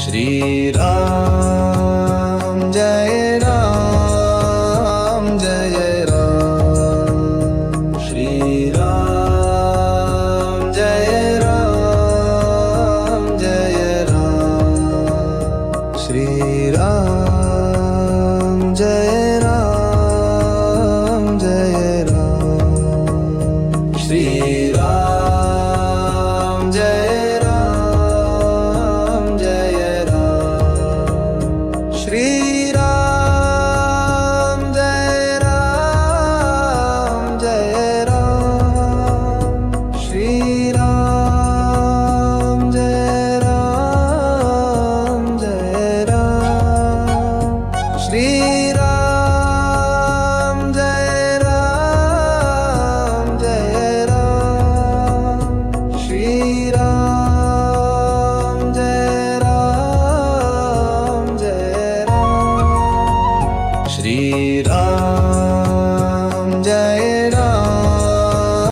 Shri Ram Jai Ram Jai Ram Shri Ram Jai Ram Jai Ram Shri Ram Jai Ram Jai Ram Shri Ram Jai Ram Jai Ram Shri Ram Jai Ram Jai Ram Shri Ram Jai Ram Jai Ram Shri Ram Jai Ram Jai Ram Shri Ram Jai Ram Jai Ram Shri Ram